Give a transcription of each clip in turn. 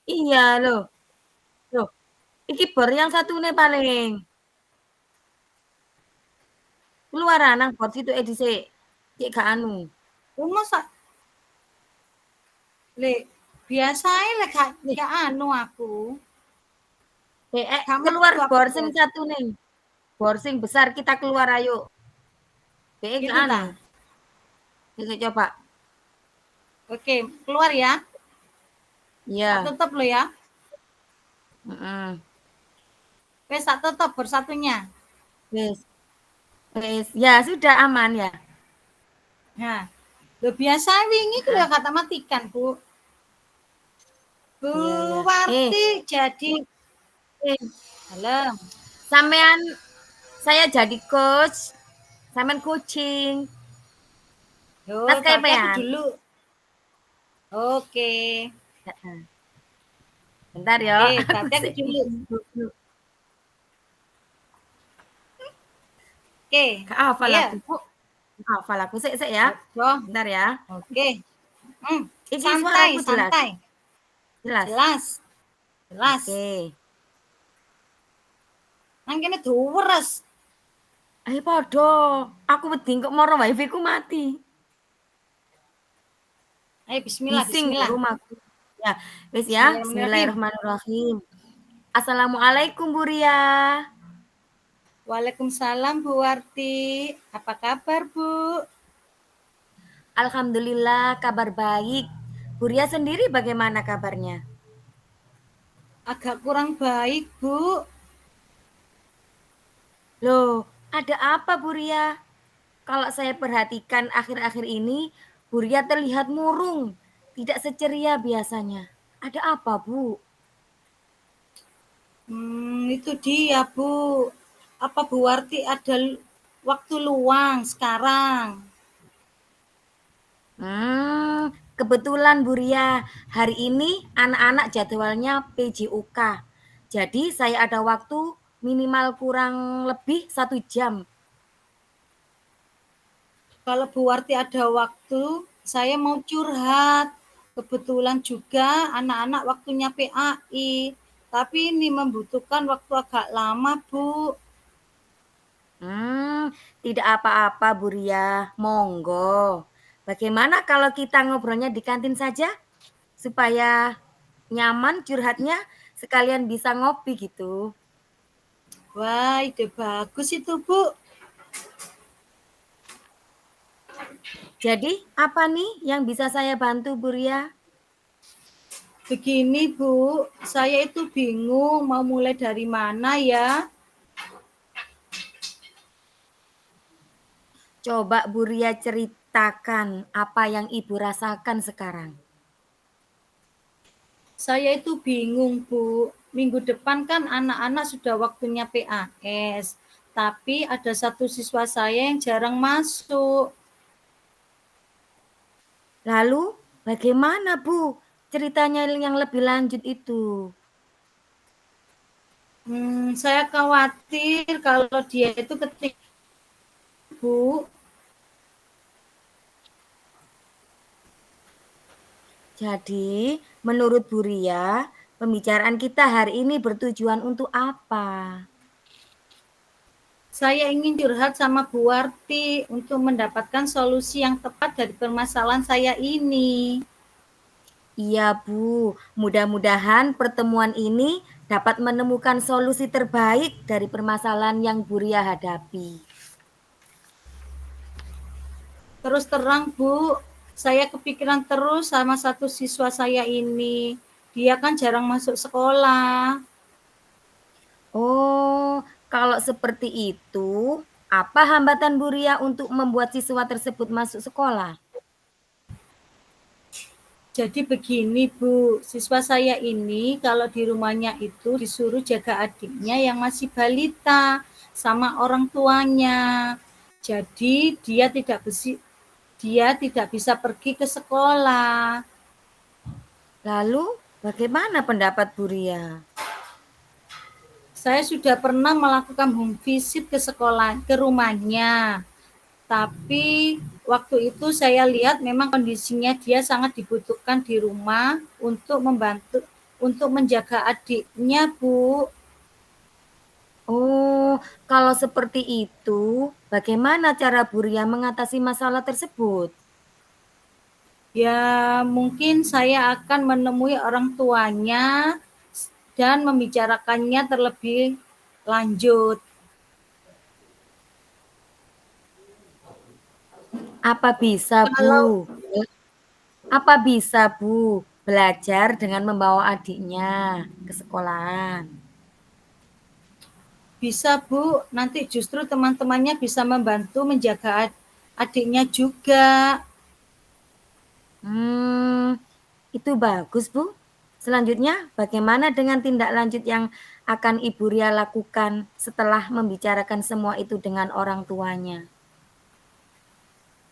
Iya loh. Loh, iki bor yang satune paling. Keluaran nang bor situke dhisik. Cek gak anu. Masa lek biasae lek Nih, gak anu aku. Gak keluar metu aku bor sing bos. satune. Bor sing besar kita keluar ayo. Gak Gitu anu. ta. Bisa coba. Oke, keluar ya. Tak Iya. tutup lo ya. Heeh. Wes tak tutup bersatunya. Wis. Wis. Ya, sudah aman ya. Nah, lo biasa wingi ku lho Heeh. kata matikan, Bu. Bu Iya, ya. Warti jadi Eh, halo. sampean saya jadi coach, sampean coaching. Yo, Mas berarti aku kepean. dulu. Oke. Heeh. Bentar ya, Oke, aku berarti aku sih dulu. dulu. Oke. Gak hafal Iya. aku, Bu. Gak hafal aku. Sik ya. Oke. Bentar ya. Oke. Iki Santai, suaraku jelas. santai. Jelas. Jelas. Jelas. Oke. Nang kene duweres. Ayo podo. Aku wedi kok moro wifi ku mati. Ayo bismillah, Bising di bismillah. rumahku. Ya, wis ya. Bismillahirrahmanirrahim. Bismillahirrahmanirrahim. Assalamualaikum Bu Ria. Waalaikumsalam Bu Warti. Apa kabar, Bu? Alhamdulillah kabar baik. Bu Ria sendiri bagaimana kabarnya? Agak kurang baik, Bu. Loh, ada apa Bu Ria? Kalau saya perhatikan akhir-akhir ini, Bu Ria terlihat murung, tidak seceria biasanya. Ada apa, Bu? Itu dia, Bu. Apa Bu Warti ada waktu luang sekarang? Kebetulan Bu Ria, hari ini anak-anak jadwalnya PJUK. Jadi saya ada waktu minimal kurang lebih 1 jam. Kalau Bu Warti ada waktu, saya mau curhat. Kebetulan juga anak-anak waktunya PAI. Tapi ini membutuhkan waktu agak lama, Bu. Tidak apa-apa Bu Ria, monggo. Bagaimana kalau kita ngobrolnya di kantin saja? Supaya nyaman curhatnya, sekalian bisa ngopi gitu. Wah, ide bagus itu, Bu. Jadi, apa nih yang bisa saya bantu Bu Ria? Begini, Bu. Saya itu bingung mau mulai dari mana ya. Coba Bu Ria ceritakan apa yang Ibu rasakan sekarang. Saya itu bingung, Bu. Minggu depan kan anak-anak sudah waktunya PAS. Tapi ada satu siswa saya yang jarang masuk. Lalu, bagaimana Bu ceritanya yang lebih lanjut itu? Saya khawatir kalau dia itu ketika Bu. Jadi, menurut Bu Ria, pembicaraan kita hari ini bertujuan untuk apa? Saya ingin curhat sama Bu Warti untuk mendapatkan solusi yang tepat dari permasalahan saya ini. Iya, Bu. Mudah-mudahan pertemuan ini dapat menemukan solusi terbaik dari permasalahan yang Bu Ria hadapi. Terus terang, Bu, saya kepikiran terus sama satu siswa saya ini. Dia kan jarang masuk sekolah. Oh, kalau seperti itu, apa hambatan Bu Ria untuk membuat siswa tersebut masuk sekolah? Jadi begini, Bu, siswa saya ini kalau di rumahnya itu disuruh jaga adiknya yang masih balita sama orang tuanya. Jadi dia tidak bisa pergi ke sekolah. Lalu, bagaimana pendapat Bu Ria? Saya sudah pernah melakukan home visit ke sekolah, ke rumahnya. Tapi waktu itu saya lihat memang kondisinya dia sangat dibutuhkan di rumah untuk membantu untuk menjaga adiknya, Bu. Oh, kalau seperti itu, bagaimana cara Bu Ria mengatasi masalah tersebut? Ya, mungkin saya akan menemui orang tuanya dan membicarakannya terlebih lanjut. Apa bisa, Kalau Bu? Apa bisa, Bu, belajar dengan membawa adiknya ke sekolahan? bisa, Bu, nanti justru teman-temannya bisa membantu menjaga adiknya juga. Hmm, itu bagus, Bu. Selanjutnya, bagaimana dengan tindak lanjut yang akan Ibu Ria lakukan setelah membicarakan semua itu dengan orang tuanya?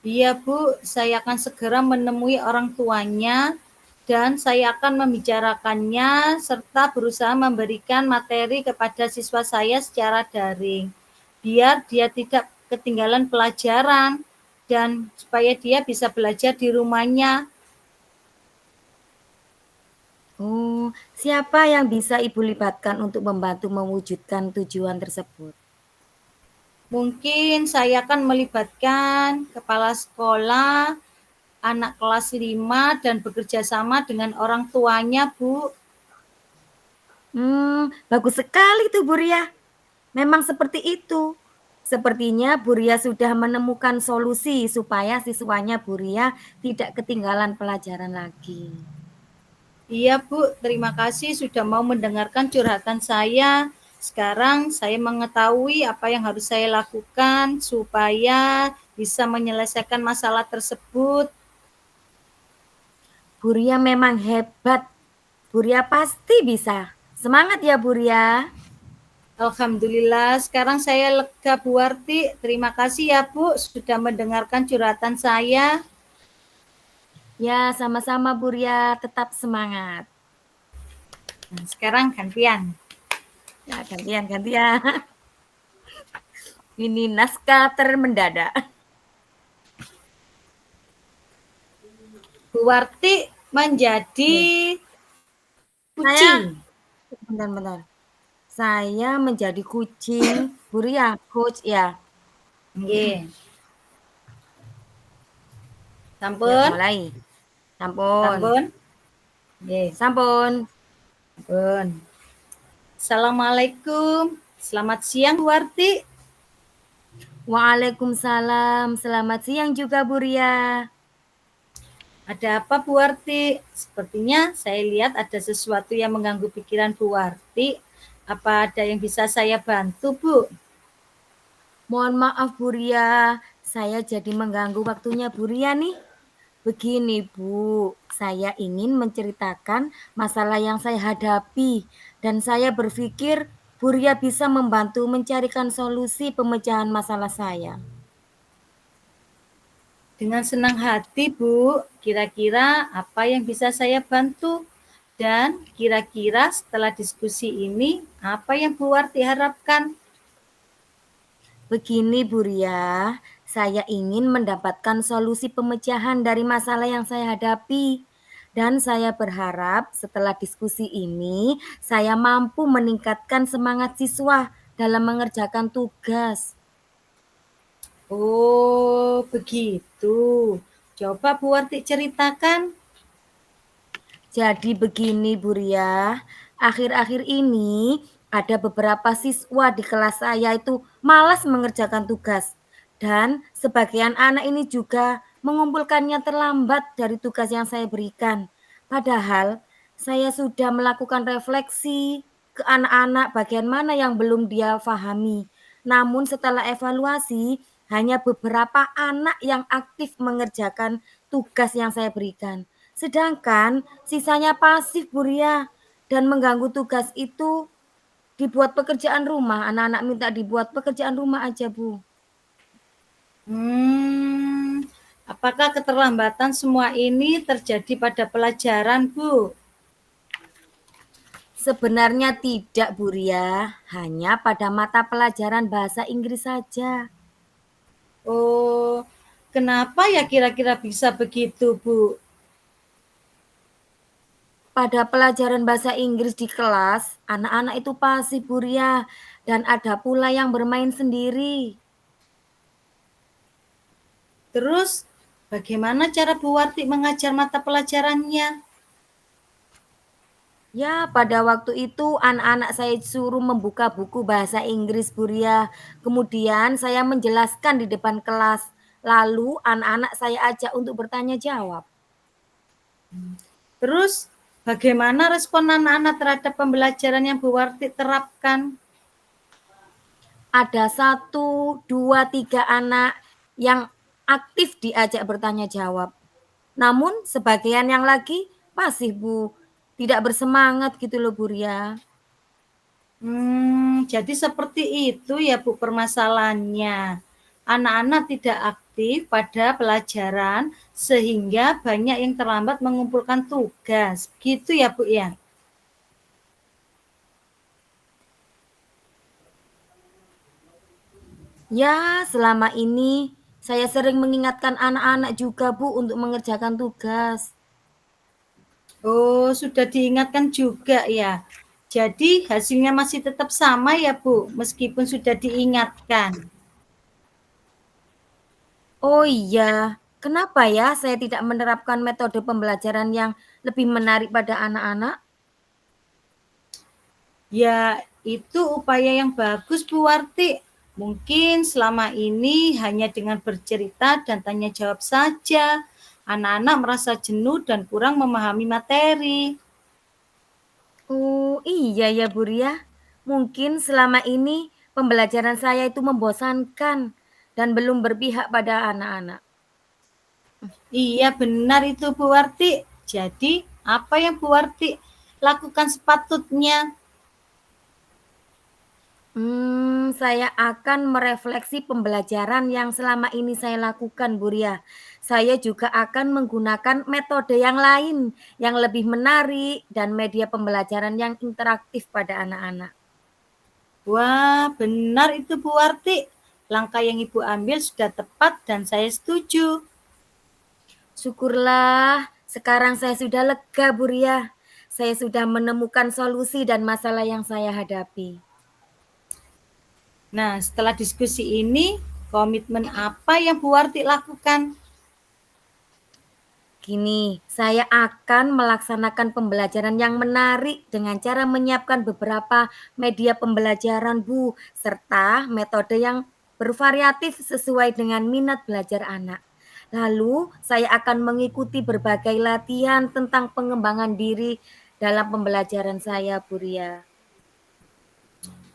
Iya, Bu, saya akan segera menemui orang tuanya dan saya akan membicarakannya serta berusaha memberikan materi kepada siswa saya secara daring. Biar dia tidak ketinggalan pelajaran dan supaya dia bisa belajar di rumahnya. Oh, siapa yang bisa Ibu libatkan untuk membantu mewujudkan tujuan tersebut? Mungkin saya akan melibatkan kepala sekolah, anak kelas 5 dan bekerja sama dengan orang tuanya, Bu. Bagus sekali tuh Bu Ria. Memang seperti itu. Sepertinya Bu Ria sudah menemukan solusi supaya siswanya Bu Ria tidak ketinggalan pelajaran lagi. Iya, Bu. Terima kasih sudah mau mendengarkan curhatan saya. Sekarang saya mengetahui apa yang harus saya lakukan supaya bisa menyelesaikan masalah tersebut. Bu Ria memang hebat. Bu Ria pasti bisa. Semangat ya Bu Ria. Alhamdulillah, sekarang saya lega, Bu Warti. Terima kasih ya, Bu, sudah mendengarkan curhatan saya. Ya, sama-sama Bu Ria. Tetap semangat. Nah, sekarang gantian. Ya, gantian. Ini naskah termendadak. Bu Warti menjadi Saya, kucing. bentar. Saya menjadi kucing. Bu Ria, coach ya. Nggih. Ya, Sampun? mulai. Sampun. Sampun? Nggih, Sampun. sampun. Assalamualaikum. Selamat siang, Bu Warti. Waalaikumsalam. Selamat siang juga Bu Ria. Ada apa, Bu Warti? Sepertinya saya lihat ada sesuatu yang mengganggu pikiran Bu Warti. Apa ada yang bisa saya bantu, Bu? Mohon maaf Bu Ria, saya jadi mengganggu waktunya Bu Ria nih. Begini Bu, saya ingin menceritakan masalah yang saya hadapi dan saya berpikir Bu Ria bisa membantu mencarikan solusi pemecahan masalah saya. Dengan senang hati, Bu. Kira-kira apa yang bisa saya bantu? Dan kira-kira setelah diskusi ini, apa yang Bu Warti harapkan? Begini Bu Ria, saya ingin mendapatkan solusi pemecahan dari masalah yang saya hadapi. Dan saya berharap setelah diskusi ini, saya mampu meningkatkan semangat siswa dalam mengerjakan tugas. Oh, begitu. Coba Bu Warti ceritakan. Jadi begini Bu Ria, akhir-akhir ini ada beberapa siswa di kelas saya itu malas mengerjakan tugas. Dan sebagian anak ini juga mengumpulkannya terlambat dari tugas yang saya berikan. Padahal saya sudah melakukan refleksi ke anak-anak bagian mana yang belum dia pahami. Namun setelah evaluasi, hanya beberapa anak yang aktif mengerjakan tugas yang saya berikan. Sedangkan sisanya pasif Bu Ria dan mengganggu tugas itu dibuat pekerjaan rumah. Anak-anak minta dibuat pekerjaan rumah aja Bu. Apakah keterlambatan semua ini terjadi pada pelajaran, Bu? Sebenarnya tidak Bu Ria, hanya pada mata pelajaran bahasa Inggris saja. Oh, kenapa ya kira-kira bisa begitu, Bu? Pada pelajaran bahasa Inggris di kelas, anak-anak itu pasif, Bu Ria, dan ada pula yang bermain sendiri. Terus, bagaimana cara Bu Warti mengajar mata pelajarannya? Ya, pada waktu itu anak-anak saya suruh membuka buku bahasa Inggris, Bu Ria. Kemudian saya menjelaskan di depan kelas. Lalu anak-anak saya ajak untuk bertanya jawab. Terus, bagaimana respon anak-anak terhadap pembelajaran yang Bu Warti terapkan? Ada satu, dua, tiga anak yang aktif diajak bertanya jawab. Namun sebagian yang lagi pasif, Bu. Tidak bersemangat gitu loh, Bu Ria. Jadi seperti itu ya Bu permasalahannya. Anak-anak tidak aktif pada pelajaran sehingga banyak yang terlambat mengumpulkan tugas. Gitu ya Bu ya? Ya, selama ini saya sering mengingatkan anak-anak juga, Bu, untuk mengerjakan tugas. Oh, sudah diingatkan juga ya. Jadi hasilnya masih tetap sama ya Bu, meskipun sudah diingatkan. Oh iya, kenapa ya saya tidak menerapkan metode pembelajaran yang lebih menarik pada anak-anak? Ya, itu upaya yang bagus Bu Warti. Mungkin selama ini hanya dengan bercerita dan tanya jawab saja. Anak-anak merasa jenuh dan kurang memahami materi. Oh iya ya, Bu Ria. Mungkin selama ini pembelajaran saya itu membosankan dan belum berpihak pada anak-anak. Iya, benar itu Bu Warti. Jadi, apa yang Bu Warti lakukan sepatutnya? Saya akan merefleksi pembelajaran yang selama ini saya lakukan, Bu Ria. Saya juga akan menggunakan metode yang lain, yang lebih menarik dan media pembelajaran yang interaktif pada anak-anak. Wah, benar itu Bu Warti. Langkah yang Ibu ambil sudah tepat dan saya setuju. Syukurlah, sekarang saya sudah lega, Bu Ria. Saya sudah menemukan solusi dan masalah yang saya hadapi. Nah, setelah diskusi ini, komitmen apa yang Bu Warti lakukan? Gini, saya akan melaksanakan pembelajaran yang menarik dengan cara menyiapkan beberapa media pembelajaran, Bu, serta metode yang bervariatif sesuai dengan minat belajar anak. Lalu, saya akan mengikuti berbagai latihan tentang pengembangan diri dalam pembelajaran saya, Bu Ria.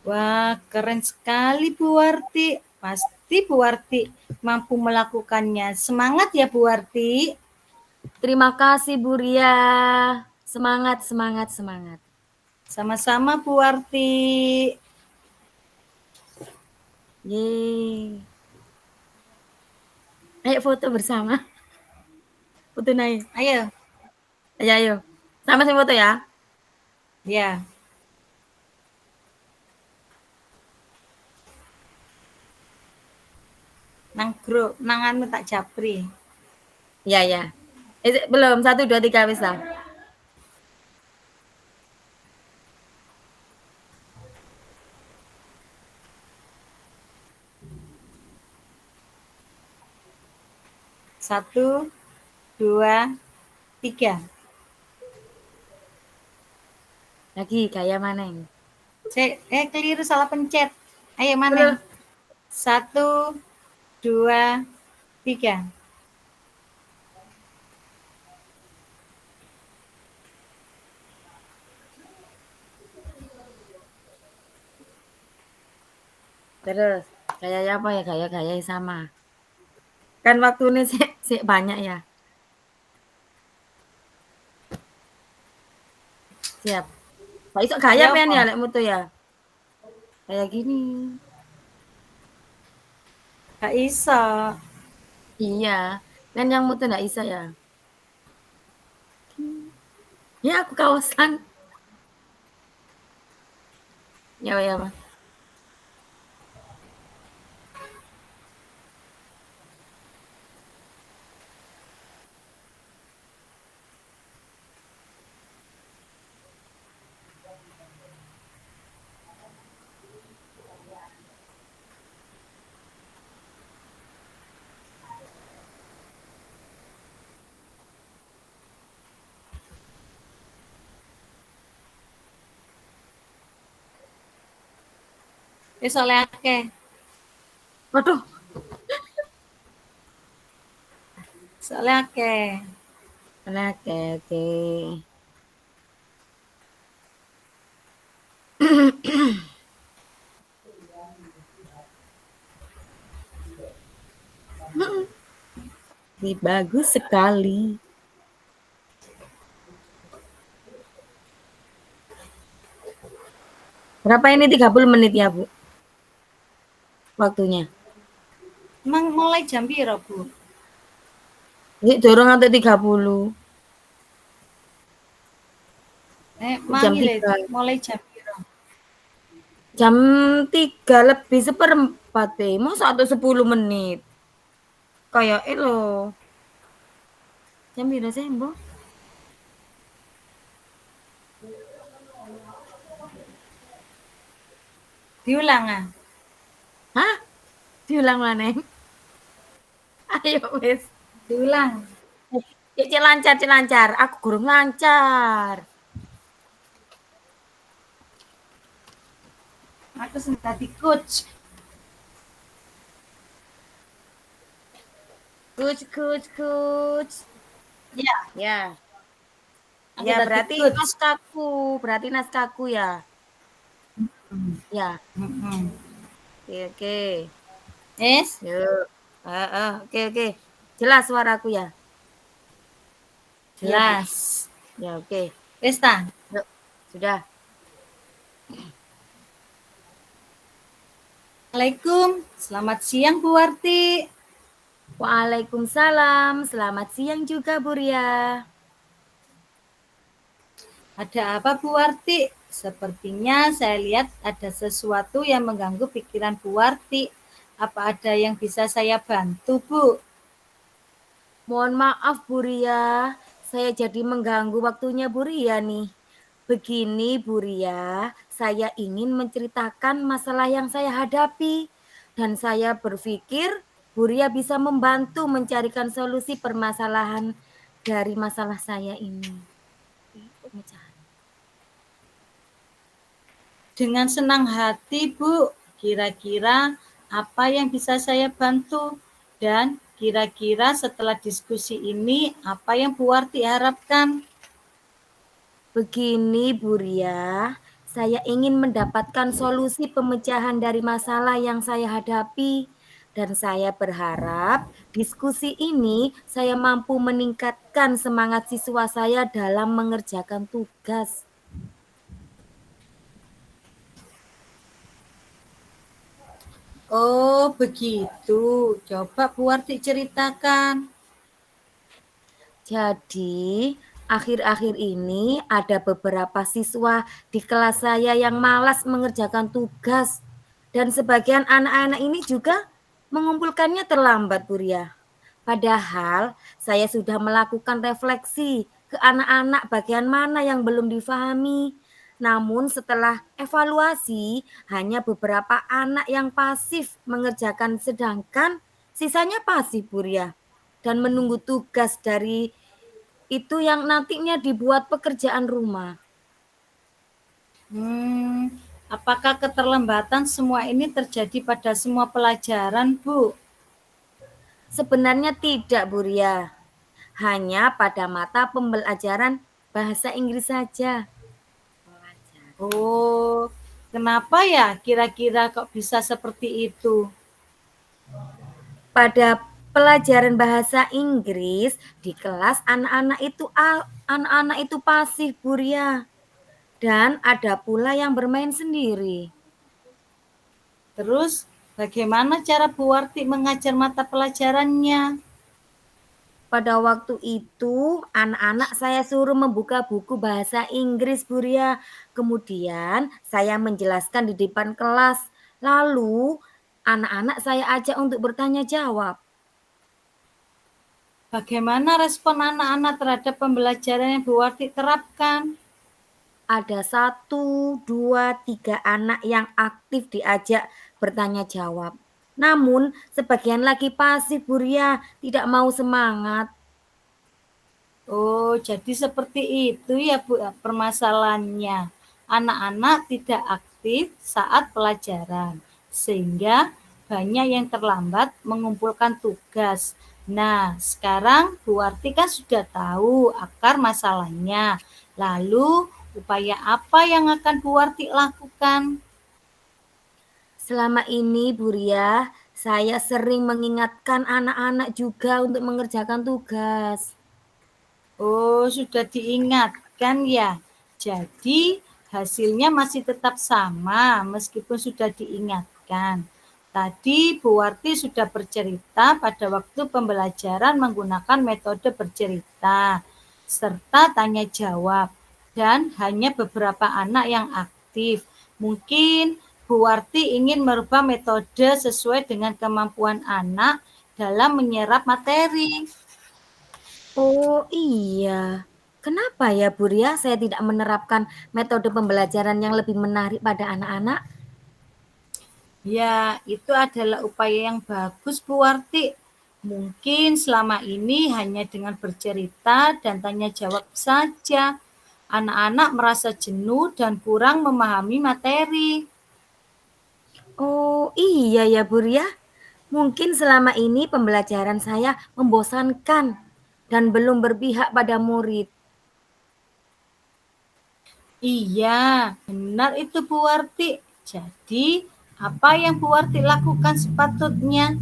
Wah, keren sekali Bu Warti. Pasti Bu Warti mampu melakukannya. Semangat ya Bu Warti. Terima kasih, Bu Ria. Semangat, semangat, semangat. Sama-sama Bu Warti. Yeay. Ayo foto bersama. Foto naik. Ayo, Ayo, ayo. Sama sih foto ya. ya. Nang grup, nanganmu tak japri. Iya, ya. Belum, 1, 2, 3 wis lah. Satu, dua, tiga. Lagi gaya mana ini? Keliru salah pencet. Ayo mana? Belum. Satu, dua, tiga. Terus, gayanya apa ya? Gaya-gaya yang sama. Kan waktu ini sih banyak ya. Siap. Pak Isok gaya Ya pengen ya, apa? lek mutu ya. Kayak gini. Gak iso. Iya. Kan yang mutu nggak bisa ya. Ya aku kawasan. Ya, ya, Pak. Wis oleh akeh. Waduh, Soalnya akeh. oke, oke. Ini bagus sekali. Berapa ini 30 menit ya, Bu? Waktunya. Emang mulai jam piro, Bu? Ini dorong atau 30. Jam Mangi le 3. mulai jam piro? Jam 3 lebih seperempat deh. Masa atau 10 menit? Kayak lo. Jam piro sih, Bu? Diulang ah. Hah? Diulang mana? Ayo wes. Diulang. Cek lancar, cek lancar. Aku gurung lancar. Aku sing dadi coach. Coach, coach, coach. Ya, Ya. aku Ya, dadi berarti coach. naskahku. Berarti naskahku ya. Ya. Heeh. Oke, oke. Wis, Yuk. Oke, oke. Jelas suaraku ya? Iya, Bu. jelas. Ya, oke. Wis ta? Yuk. Sudah. Assalamualaikum. Selamat siang Bu Warti. Waalaikumsalam. Selamat siang juga, Bu Ria. Ada apa Bu Warti? Sepertinya saya lihat ada sesuatu yang mengganggu pikiran Bu Warti. Apa ada yang bisa saya bantu, Bu? Mohon maaf, Bu Ria. Saya jadi mengganggu waktunya Bu Ria nih. Begini, Bu Ria, saya ingin menceritakan masalah yang saya hadapi. Dan saya berpikir Bu Ria bisa membantu mencarikan solusi permasalahan dari masalah saya ini. Pemecahan. Dengan senang hati, Bu. Kira-kira apa yang bisa saya bantu? Dan kira-kira setelah diskusi ini, apa yang Bu Warti harapkan? Begini, Bu Ria, saya ingin mendapatkan solusi pemecahan dari masalah yang saya hadapi. Dan saya berharap diskusi ini saya mampu meningkatkan semangat siswa saya dalam mengerjakan tugas. Oh, begitu. Coba Bu Warti ceritakan. Jadi, akhir-akhir ini ada beberapa siswa di kelas saya yang malas mengerjakan tugas. Dan sebagian anak-anak ini juga mengumpulkannya terlambat, Bu Ria. Padahal saya sudah melakukan refleksi ke anak-anak bagian mana yang belum difahami. Namun setelah evaluasi, hanya beberapa anak yang pasif mengerjakan sedangkan sisanya pasif, Bu Ria. Dan menunggu tugas dari itu yang nantinya dibuat pekerjaan rumah. Apakah keterlambatan semua ini terjadi pada semua pelajaran, Bu? Sebenarnya tidak, Bu Ria. Hanya pada mata pembelajaran bahasa Inggris saja. Oh, kenapa ya kira-kira kok bisa seperti itu? Pada pelajaran bahasa Inggris di kelas anak-anak itu pasif, Bu Ria. Dan ada pula yang bermain sendiri. Terus, bagaimana cara Bu Warti mengajar mata pelajarannya? Pada waktu itu, anak-anak saya suruh membuka buku bahasa Inggris, Bu Ria. Kemudian saya menjelaskan di depan kelas. Lalu, anak-anak saya ajak untuk bertanya jawab. Bagaimana respon anak-anak terhadap pembelajaran yang Bu Warti terapkan? Ada 1, 2, 3 anak yang aktif diajak bertanya jawab. Namun, sebagian lagi pasif, Bu Ria, tidak mau semangat. Oh, jadi seperti itu ya Bu permasalahannya. Anak-anak tidak aktif saat pelajaran. sehingga banyak yang terlambat mengumpulkan tugas. Nah, sekarang Bu Warti kan sudah tahu akar masalahnya. Lalu, upaya apa yang akan Bu Warti lakukan? Selama ini, Bu Ria, saya sering mengingatkan anak-anak juga untuk mengerjakan tugas. Oh, sudah diingatkan ya. Jadi, hasilnya masih tetap sama meskipun sudah diingatkan. Tadi Bu Warti sudah bercerita pada waktu pembelajaran menggunakan metode bercerita serta tanya jawab dan hanya beberapa anak yang aktif. Mungkin Bu Warti ingin merubah metode sesuai dengan kemampuan anak dalam menyerap materi. Oh iya, kenapa ya Bu Ria saya tidak menerapkan metode pembelajaran yang lebih menarik pada anak-anak? Ya, itu adalah upaya yang bagus, Bu Warti. Mungkin selama ini hanya dengan bercerita dan tanya jawab saja. Anak-anak merasa jenuh dan kurang memahami materi. Oh iya ya Bu Ria, mungkin selama ini pembelajaran saya membosankan dan belum berpihak pada murid. Iya, benar itu Bu Warti. Jadi, apa yang Bu Warti lakukan sepatutnya?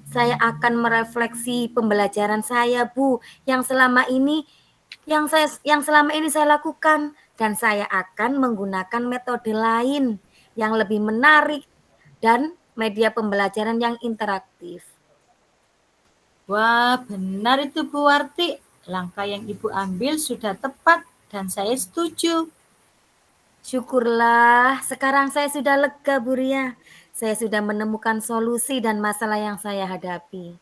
Saya akan merefleksi pembelajaran saya, Bu, yang selama ini saya lakukan dan saya akan menggunakan metode lain yang lebih menarik dan media pembelajaran yang interaktif. Wah, benar itu Bu Warti. Langkah yang Ibu ambil sudah tepat dan saya setuju. Syukurlah, sekarang saya sudah lega, Bu Ria. Saya sudah menemukan solusi dan masalah yang saya hadapi.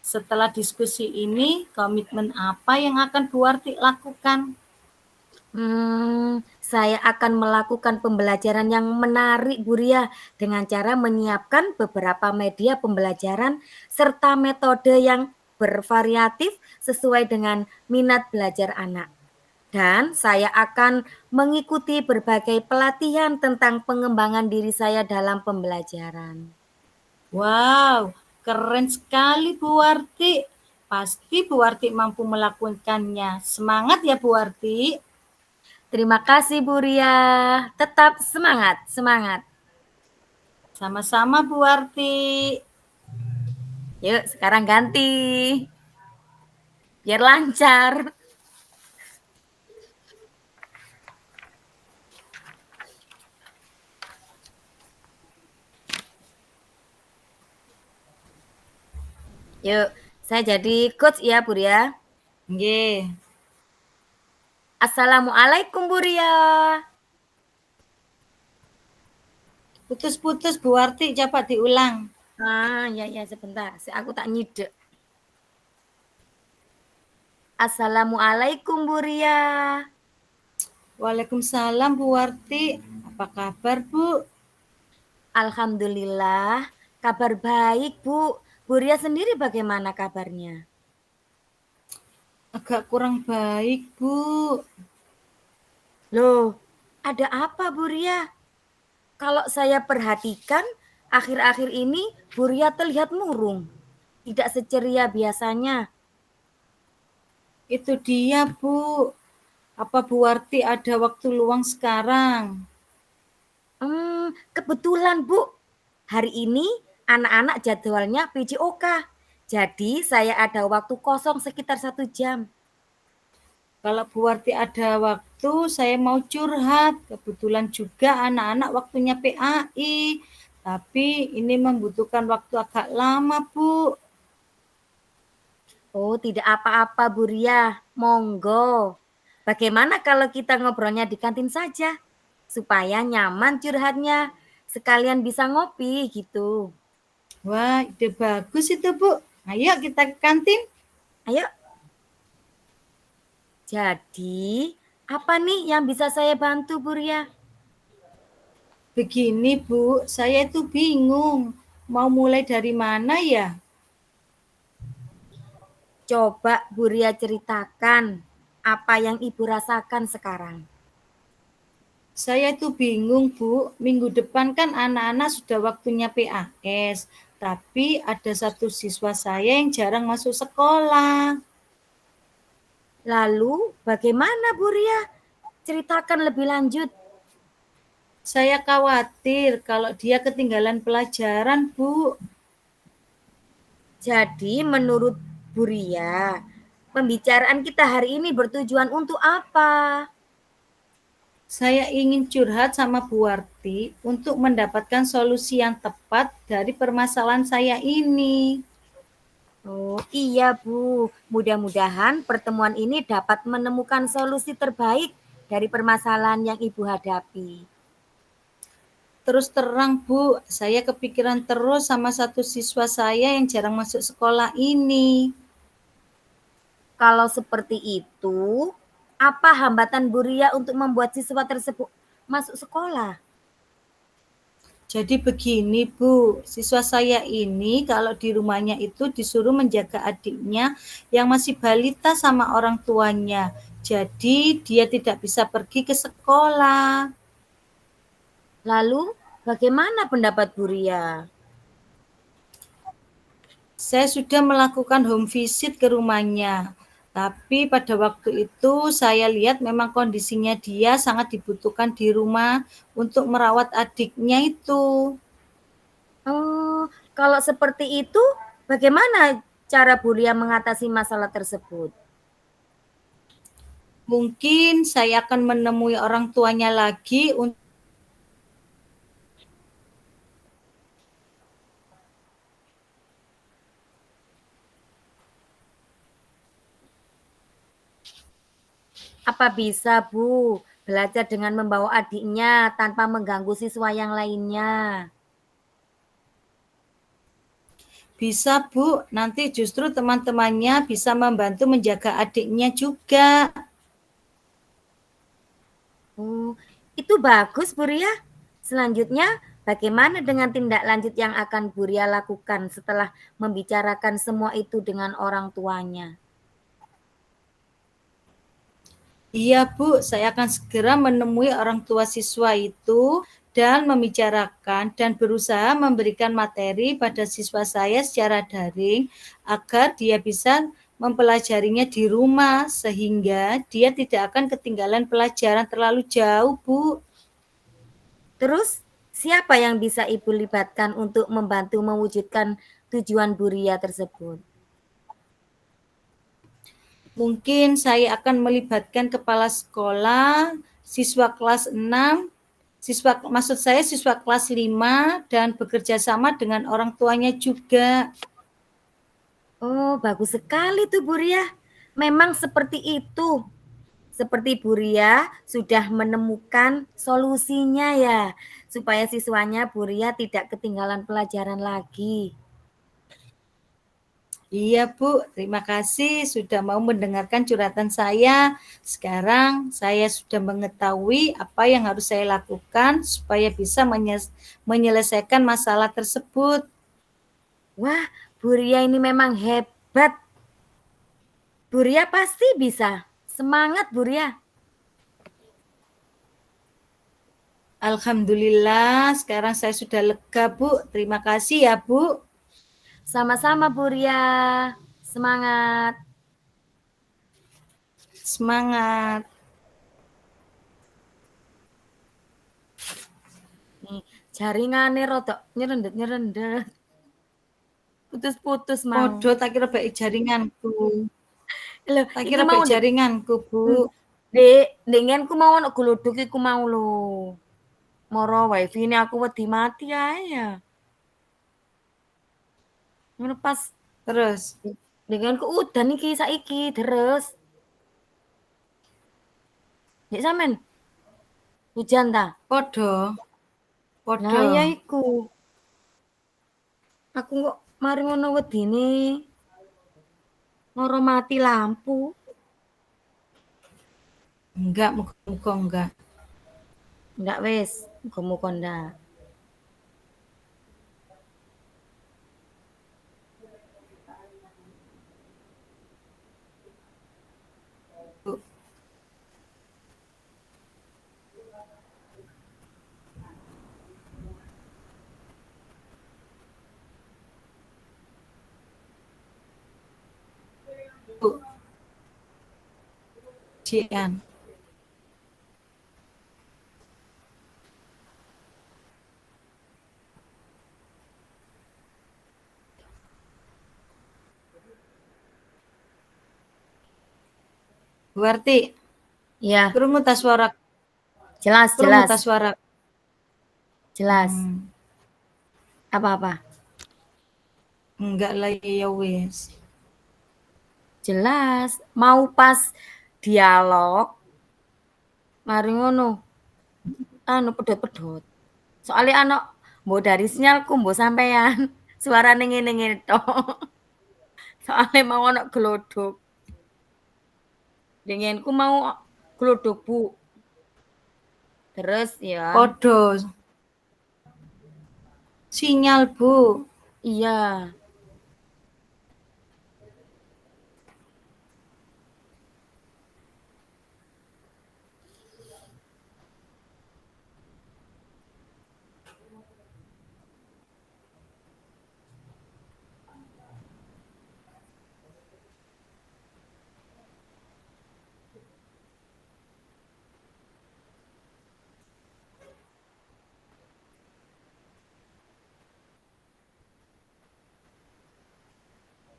Setelah diskusi ini, komitmen apa yang akan Bu Warti lakukan? Saya akan melakukan pembelajaran yang menarik, Bu Ria, dengan cara menyiapkan beberapa media pembelajaran serta metode yang bervariatif sesuai dengan minat belajar anak. Dan saya akan mengikuti berbagai pelatihan tentang pengembangan diri saya dalam pembelajaran. Wow, keren sekali Bu Warti. Pasti Bu Warti mampu melakukannya. Semangat ya Bu Warti. Terima kasih, Bu Ria. Tetap semangat, semangat. Sama-sama Bu Warti. Yuk, sekarang ganti. Biar lancar. Yuk, saya jadi coach ya, Bu Ria. Nggih. Assalamualaikum, Bu Ria. Putus-putus Bu Warti, coba diulang. Ya, sebentar. Aku tak nyidek. Assalamualaikum, Bu Ria. Waalaikumsalam Bu Warti. Apa kabar Bu? Alhamdulillah, kabar baik, Bu. Bu Ria sendiri bagaimana kabarnya? Agak kurang baik Bu. Loh, ada apa, Bu Ria? Kalau saya perhatikan, akhir-akhir ini Bu Ria terlihat murung. Tidak seceria biasanya. Itu dia Bu. Apa Bu Warti ada waktu luang sekarang? Kebetulan Bu, hari ini anak-anak jadwalnya PJOK. Jadi saya ada waktu kosong sekitar 1 jam. Kalau Bu Warti ada waktu, saya mau curhat. Kebetulan juga anak-anak waktunya PAI. Tapi ini membutuhkan waktu agak lama, Bu. Oh, tidak apa-apa Bu Ria, monggo. Bagaimana kalau kita ngobrolnya di kantin saja? Supaya nyaman curhatnya, sekalian bisa ngopi gitu. Wah, ide bagus itu, Bu. Ayo kita ke kantin. Ayo. Jadi, apa nih yang bisa saya bantu Bu Ria? Begini, Bu. Saya itu bingung. Mau mulai dari mana ya? Coba Bu Ria ceritakan apa yang Ibu rasakan sekarang. Saya itu bingung, Bu. Minggu depan kan anak-anak sudah waktunya PAS, tapi ada satu siswa saya yang jarang masuk sekolah. Lalu bagaimana Bu Ria? Ceritakan lebih lanjut. Saya khawatir kalau dia ketinggalan pelajaran, Bu. Jadi menurut Bu Ria, pembicaraan kita hari ini bertujuan untuk apa? Saya ingin curhat sama Bu Warti untuk mendapatkan solusi yang tepat dari permasalahan saya ini. Oh iya Bu, mudah-mudahan pertemuan ini dapat menemukan solusi terbaik dari permasalahan yang Ibu hadapi. Terus terang, Bu, saya kepikiran terus sama satu siswa saya yang jarang masuk sekolah ini. Kalau seperti itu, apa hambatan Bu Ria untuk membuat siswa tersebut masuk sekolah? Jadi begini, Bu, siswa saya ini kalau di rumahnya itu disuruh menjaga adiknya yang masih balita sama orang tuanya. Jadi dia tidak bisa pergi ke sekolah. Lalu, bagaimana pendapat Bu Ria? Saya sudah melakukan home visit ke rumahnya. Tapi pada waktu itu saya lihat memang kondisinya dia sangat dibutuhkan di rumah untuk merawat adiknya itu. Oh, kalau seperti itu, bagaimana cara Bu Ria mengatasi masalah tersebut? Mungkin saya akan menemui orang tuanya lagi untuk Apa bisa Bu belajar dengan membawa adiknya tanpa mengganggu siswa yang lainnya? bisa, Bu, nanti justru teman-temannya bisa membantu menjaga adiknya juga. Oh, itu bagus Bu Ria. Selanjutnya, bagaimana dengan tindak lanjut yang akan Bu Ria lakukan setelah membicarakan semua itu dengan orang tuanya? Iya, Bu, saya akan segera menemui orang tua siswa itu dan membicarakan dan berusaha memberikan materi pada siswa saya secara daring agar dia bisa mempelajarinya di rumah sehingga dia tidak akan ketinggalan pelajaran terlalu jauh, Bu. Terus, siapa yang bisa Ibu libatkan untuk membantu mewujudkan tujuan Bu Ria tersebut? Mungkin saya akan melibatkan kepala sekolah, siswa kelas 6, maksud saya siswa kelas 5 dan bekerja sama dengan orang tuanya juga. Oh, bagus sekali tuh Bu Ria. Memang seperti itu. Seperti Bu Ria sudah menemukan solusinya ya, supaya siswanya Bu Ria tidak ketinggalan pelajaran lagi. Iya, Bu. Terima kasih sudah mau mendengarkan curhatan saya. Sekarang saya sudah mengetahui apa yang harus saya lakukan supaya bisa menyelesaikan masalah tersebut. Wah, Bu Ria ini memang hebat. Bu Ria pasti bisa. Semangat Bu Ria. Alhamdulillah, sekarang saya sudah lega, Bu. Terima kasih ya, Bu. Sama-sama Bu Ria. Semangat. Semangat. Nih, jaringannya rodok nyerendet-nyerendet. Putus-putus mau. Podo tak kira baik jaringanku. Loh, Tak iki kira mau baik jaringanku, Bu. Dek, dengenku mau ono gluduk iku mau lho. Moro wifi ini aku wedi mati ae ya. Ngono pas Terus, dengenku udan iki saiki deres. Nek sampean hujan ta? podo, Lah podo. ya iku. Aku kok mari ngono wedine moro mati lampu. Enggak, muka-muka enggak. Ndak wis, muga-muga ndak. Bu. Jian. Berarti Iya, krungu ta suara? jelas, Krungu jelas, ta suara? jelas. Apa-apa? Enggak lah ya wis. Jelas. Mau pas dialog, mari ngono. Anu pedhot-pedhot. Soale ana mbok dari sinyalku mbok sampean. Suarane ngene-ngene tok. Soale mau ana glodok. Dengenku mau glodok, Bu. Terus ya, Podo sinyal, Bu. iya.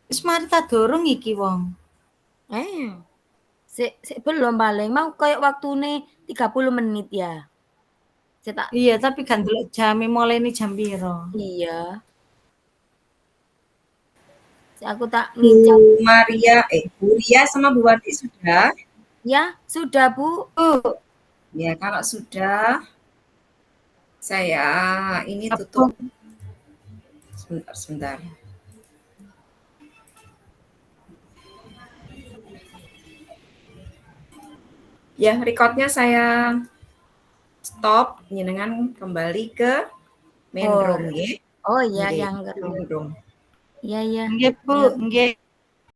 Wis mari ta dorong iki wong. Eh, sik belum paling. Mau kayak waktune 30 menit ya. Saya tak Iya, tapi kan delok jame mulai jam piro. iya. Aku tak Bu ngicat. Maria, Bu Ria sama Bu Wati sudah? Ya, sudah, Bu. Bu, Ya, kalau sudah, saya ini tutup. apa? Sebentar, sebentar. Ya, recordnya saya stop, dengan kembali ke main Oh. room, ya. Oh iya, Nggih, yang main room. Iya, iya. Nggih, Bu, Ya. nggih.